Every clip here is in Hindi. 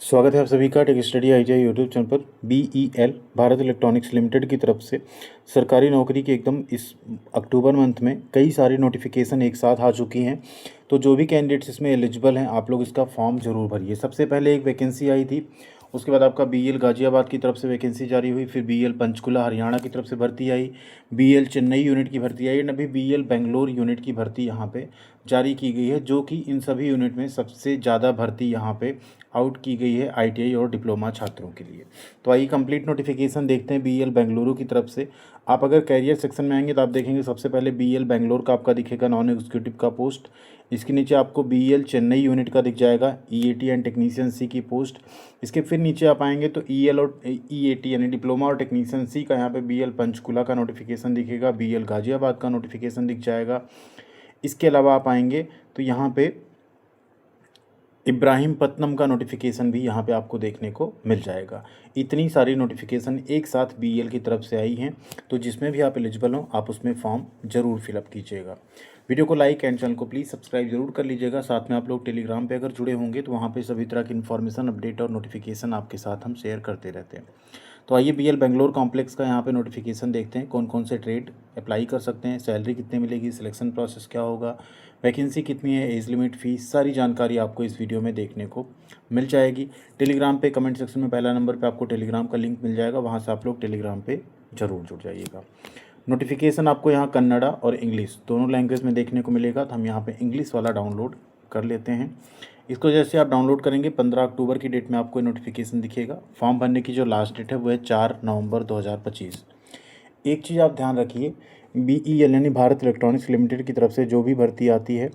स्वागत है आप सभी का tech study ITI YouTube channel पर। BEL भारत इलेक्ट्रॉनिक्स लिमिटेड की तरफ से सरकारी नौकरी के एकदम इस अक्टूबर मंथ में कई सारी नोटिफिकेशन एक साथ आ चुकी हैं। तो जो भी कैंडिडेट्स इसमें एलिजिबल हैं आप लोग इसका फॉर्म जरूर भरिए। सबसे पहले एक वैकेंसी आई थी, उसके बाद आपका BEL गाजियाबाद की तरफ से वैकेंसी जारी हुई, फिर BEL पंचकुला हरियाणा की तरफ से भर्ती आई, BEL चेन्नई यूनिट की भर्ती आई, अभी BEL बेंगलोर यूनिट की भर्ती यहाँ पे जारी की गई है, जो कि इन सभी यूनिट में सबसे ज़्यादा भर्ती यहाँ पे आउट की गई है ITI और डिप्लोमा छात्रों के लिए। तो आइए कंप्लीट नोटिफिकेशन देखते हैं BEL बेंगलुरु की तरफ से। आप अगर कैरियर सेक्शन में आएंगे तो आप देखेंगे सबसे पहले BEL बेंगलोर का आपका दिखेगा नॉन एग्जीक्यूटिव का पोस्ट। इसके नीचे आपको BEL चेन्नई यूनिट का दिख जाएगा EAT एंड टेक्नीशियन सी की पोस्ट। इसके फिर नीचे आप आएंगे तो EL और EAT यानी डिप्लोमा और टेक्नीशियन सी का यहाँ पे BEL पंचकुला का नोटिफिकेशन दिखेगा, BEL गाजियाबाद का नोटिफिकेशन दिख जाएगा। इसके अलावा आप आएंगे तो यहाँ पे इब्राहिमपट्टनम का नोटिफिकेशन भी यहाँ पे आपको देखने को मिल जाएगा। इतनी सारी नोटिफिकेशन एक साथ BEL की तरफ से आई हैं, तो जिसमें भी आप एलिजिबल हो आप उसमें फॉर्म ज़रूर फिलअप कीजिएगा। वीडियो को लाइक एंड चैनल को प्लीज़ सब्सक्राइब जरूर कर लीजिएगा। साथ में आप लोग टेलीग्राम पे अगर जुड़े होंगे तो वहाँ पे सभी तरह की इन्फॉर्मेशन, अपडेट और नोटिफिकेशन आपके साथ हम शेयर करते रहते हैं। तो आइए BEL बेंगलोर कॉम्प्लेक्स का यहाँ पे नोटिफिकेशन देखते हैं, कौन कौन से ट्रेड अप्लाई कर सकते हैं, सैलरी कितनी मिलेगी, सिलेक्शन प्रोसेस क्या होगा, वैकेंसी कितनी है, एज लिमिट, फीस, सारी जानकारी आपको इस वीडियो में देखने को मिल जाएगी। टेलीग्राम पे कमेंट सेक्शन में पहला नंबर पे आपको टेलीग्राम का लिंक मिल जाएगा, वहाँ से आप लोग टेलीग्राम पे ज़रूर जुड़ जाइएगा। नोटिफिकेशन आपको यहाँ कन्नड़ा और इंग्लिश दोनों लैंग्वेज में देखने को मिलेगा, तो हम यहाँ पे इंग्लिश वाला डाउनलोड कर लेते हैं। इसको जैसे आप डाउनलोड करेंगे 15 अक्टूबर की डेट में आपको नोटिफिकेशन दिखेगा। फॉर्म भरने की जो लास्ट डेट है वो है 4 नवंबर 2025। एक चीज़ आप ध्यान रखिए, BEL यानी भारत इलेक्ट्रॉनिक्स लिमिटेड की तरफ से जो भी भर्ती आती है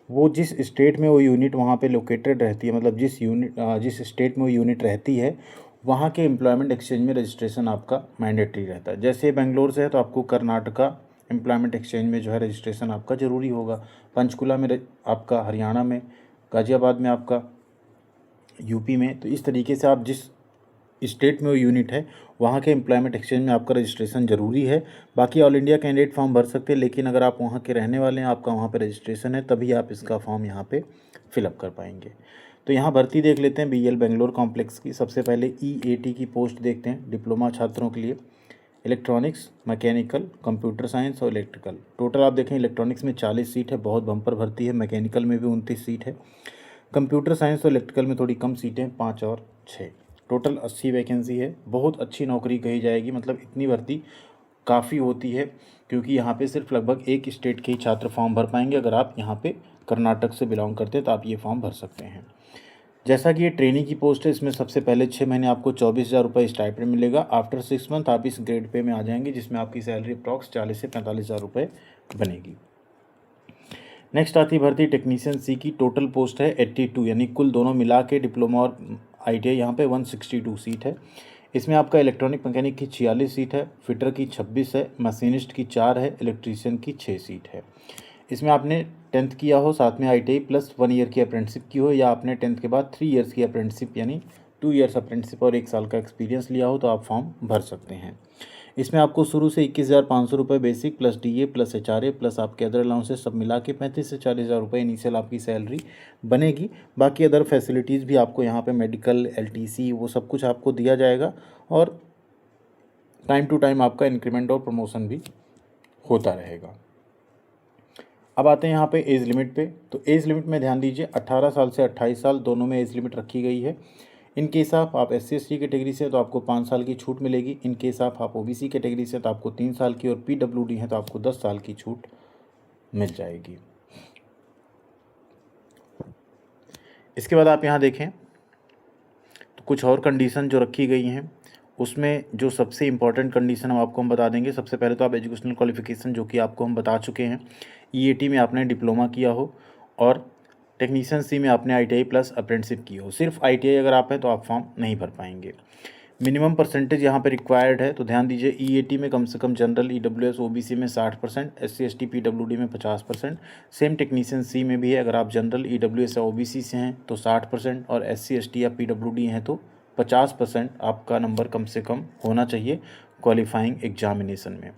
वो जिस स्टेट में वो यूनिट वहाँ पे लोकेटेड रहती है, मतलब जिस स्टेट में वो यूनिट रहती है वहाँ के एम्प्लॉयमेंट एक्सचेंज में रजिस्ट्रेशन आपका मैंडेटरी रहता है। जैसे बेंगलोर से है तो आपको कर्नाटका एम्प्लॉयमेंट एक्सचेंज में जो है रजिस्ट्रेशन आपका ज़रूरी होगा, पंचकुला में आपका, हरियाणा में, गाज़ियाबाद में आपका, यूपी में। तो इस तरीके से आप जिस स्टेट में वो यूनिट है वहाँ के एम्प्लॉयमेंट एक्सचेंज में आपका रजिस्ट्रेशन ज़रूरी है। बाकी ऑल इंडिया कैंडिडेट फॉर्म भर सकते हैं, लेकिन अगर आप वहाँ के रहने वाले हैं, आपका वहाँ पे रजिस्ट्रेशन है, तभी आप इसका फॉर्म यहाँ पे फिलअप कर पाएंगे। तो यहाँ भर्ती देख लेते हैं BEL बेंगलोर कॉम्प्लेक्स की। सबसे पहले EAT की पोस्ट देखते हैं डिप्लोमा छात्रों के लिए, इलेक्ट्रॉनिक्स, मैकेनिकल, कंप्यूटर साइंस और इलेक्ट्रिकल। टोटल आप देखें इलेक्ट्रॉनिक्स में 40 सीट है, बहुत बम्पर भर्ती है। मैकेनिकल में भी 29 सीट है। कंप्यूटर साइंस और इलेक्ट्रिकल में थोड़ी कम सीटें, 5 और 6। टोटल 80 वैकेंसी है। बहुत अच्छी नौकरी कही जाएगी, मतलब इतनी भर्ती काफ़ी होती है, क्योंकि यहाँ पे सिर्फ लगभग एक स्टेट के ही छात्र फॉर्म भर पाएंगे। अगर आप यहाँ पे कर्नाटक से बिलोंग करते हैं तो आप ये फॉर्म भर सकते हैं। जैसा कि ये ट्रेनिंग की पोस्ट है, इसमें सबसे पहले 6 महीने आपको 24,000 रुपये स्टाइपेंड मिलेगा। आफ्टर 6 मंथ आप इस ग्रेड पे में आ जाएंगे, जिसमें आपकी सैलरी अप्रॉक्स 40 से 45,000 रुपये बनेगी। नेक्स्ट आती भर्ती टेक्नीशियन सी की। टोटल पोस्ट है 82, यानी कुल दोनों मिला के डिप्लोमा और ITI यहाँ पे 162 सीट है। इसमें आपका इलेक्ट्रॉनिक मैकेनिक की 46 सीट है, फिटर की 26 है, मशीनिस्ट की 4 है, इलेक्ट्रीशियन की 6 सीट है। इसमें आपने 10th किया हो, साथ में ITI प्लस 1 ईयर की अप्रेंटिसशिप की हो, या आपने 10th के बाद 3 ईयर्स की अप्रेंटिसशिप यानी 2 ईयर्स अप्रेंटिसशिप और 1 साल का एक्सपीरियंस लिया हो, तो आप फॉर्म भर सकते हैं। इसमें आपको शुरू से 21,500 रुपये basic plus DA plus HRA plus आपके अदर अलाउंसेस सब मिला के 35 से 40,000 रुपये इनिशियल आपकी सैलरी बनेगी। बाकी अदर फैसिलिटीज़ भी आपको यहाँ पे मेडिकल, LTC, वो सब कुछ आपको दिया जाएगा, और टाइम टू टाइम आपका इंक्रीमेंट और प्रमोशन भी होता रहेगा। अब आते हैं यहाँ पे एज लिमिट पे। तो एज लिमिट में ध्यान दीजिए, 18 साल से 28 साल दोनों में एज लिमिट रखी गई है। इन केस आप SC/ST कैटेगरी से तो आपको 5 साल की छूट मिलेगी। इन केस आप OBC कैटेगरी से तो आपको 3 साल की, और PWD है तो आपको 10 साल की छूट मिल जाएगी। इसके बाद आप यहाँ देखें तो कुछ और कंडीशन जो रखी गई हैं, उसमें जो सबसे इम्पॉर्टेंट कंडीशन हम बता देंगे। सबसे पहले तो आप एजुकेशनल क्वालिफिकेशन, जो कि आपको हम बता चुके हैं, EAT में आपने डिप्लोमा किया हो और टेक्नीशियन सी में आपने ITI प्लस अप्रेंटिसशिप की हो। सिर्फ ITI अगर आप हैं तो आप फॉर्म नहीं भर पाएंगे। मिनिमम परसेंटेज यहाँ पे रिक्वायर्ड है, तो ध्यान दीजिए EAT में कम से कम जनरल, EWS OBC में 60%, SC/ST PWD में 50%। सेम टेक्नीशियन सी में भी है, अगर आप जनरल, EWS या OBC से हैं तो 60%, और SC/ST या PWD हैं तो 50% आपका नंबर कम से कम होना चाहिए क्वालिफाइंग एग्जामिनेशन में।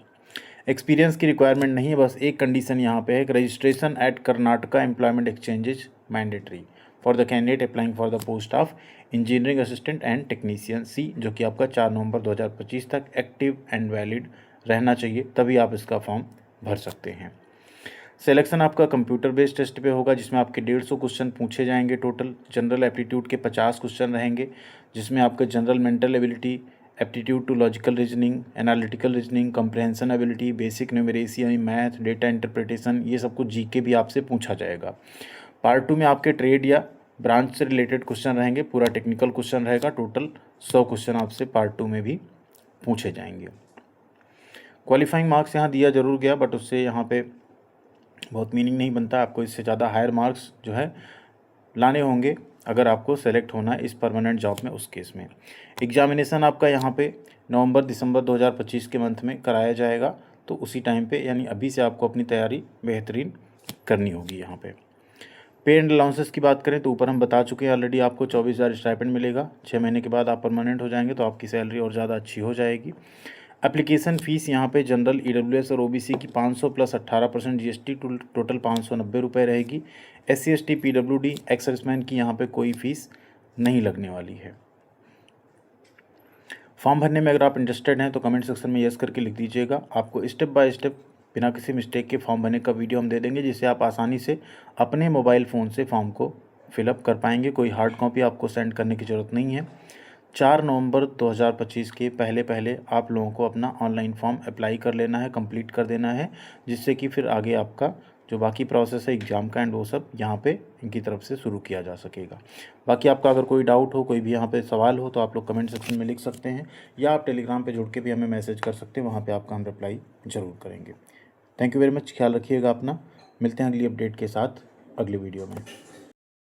एक्सपीरियंस की रिक्वायरमेंट नहीं है, बस एक कंडीशन यहाँ पे है, registration at Karnataka employment exchanges mandatory. For the candidate applying for the post of engineering assistant and technician C, जो कि आपका 4 नवंबर 2025 तक एक्टिव एंड वैलिड रहना चाहिए, तभी आप इसका फॉर्म भर सकते हैं। सिलेक्शन आपका कंप्यूटर बेस्ड टेस्ट पे होगा, जिसमें आपके 150 क्वेश्चन पूछे जाएंगे टोटल। जनरल एप्टीट्यूड के 50 क्वेश्चन रहेंगे, जिसमें आपका general mental ability, aptitude to logical reasoning, analytical reasoning, comprehension ability, basic numeracy, math, data interpretation, ये सब कुछ जीके भी आपसे पूछा जाएगा। पार्ट 2 में आपके ट्रेड या ब्रांच से रिलेटेड क्वेश्चन रहेंगे, पूरा टेक्निकल क्वेश्चन रहेगा। टोटल 100 क्वेश्चन आपसे पार्ट 2 में भी पूछे जाएंगे। क्वालिफाइंग मार्क्स यहाँ दिया जरूर गया, बट उससे यहाँ पे बहुत मीनिंग नहीं बनता। आपको इससे ज़्यादा हायर मार्क्स जो है लाने होंगे अगर आपको सेलेक्ट होना है इस परमानेंट जॉब में। उस केस में एग्जामिनेशन आपका यहाँ पे नवंबर दिसंबर 2025 के मंथ में कराया जाएगा, तो उसी टाइम पे यानी अभी से आपको अपनी तैयारी बेहतरीन करनी होगी। यहाँ पे पे एंड अलाउंसेस की बात करें तो ऊपर हम बता चुके हैं ऑलरेडी, आपको 24,000 स्टाइपेंड मिलेगा। 6 महीने के बाद आप परमानेंट हो जाएंगे तो आपकी सैलरी और ज़्यादा अच्छी हो जाएगी। एप्लीकेशन फ़ीस यहाँ पे जनरल, ईडब्ल्यूएस और ओबीसी की 500 प्लस 18% जीएसटी, टोटल 590 रुपये रहेगी। SC ST PWD ex serviceman की यहाँ पे कोई फ़ीस नहीं लगने वाली है। फॉर्म भरने में अगर आप इंटरेस्टेड हैं तो कमेंट सेक्शन में यस करके लिख दीजिएगा। आपको स्टेप बाय स्टेप बिना किसी मिस्टेक के फॉर्म भरने का वीडियो हम दे देंगे, जिससे आप आसानी से अपने मोबाइल फ़ोन से फॉर्म को फिलअप कर पाएंगे। कोई हार्ड कॉपी आपको सेंड करने की ज़रूरत नहीं है। 4 नवंबर 2025 के पहले आप लोगों को अपना ऑनलाइन फॉर्म अप्लाई कर लेना है, कंप्लीट कर देना है, जिससे कि फिर आगे आपका जो बाकी प्रोसेस है एग्ज़ाम का एंड वो सब यहाँ पे इनकी तरफ से शुरू किया जा सकेगा। बाकी आपका अगर कोई डाउट हो, कोई भी यहाँ पे सवाल हो, तो आप लोग कमेंट सेक्शन में लिख सकते हैं, या आप टेलीग्राम पे जुड़ के भी हमें मैसेज कर सकते हैं, वहाँ पे आपका हम रिप्लाई ज़रूर करेंगे। थैंक यू वेरी मच, ख्याल रखिएगा अपना। मिलते हैं अगली अपडेट के साथ अगली वीडियो में।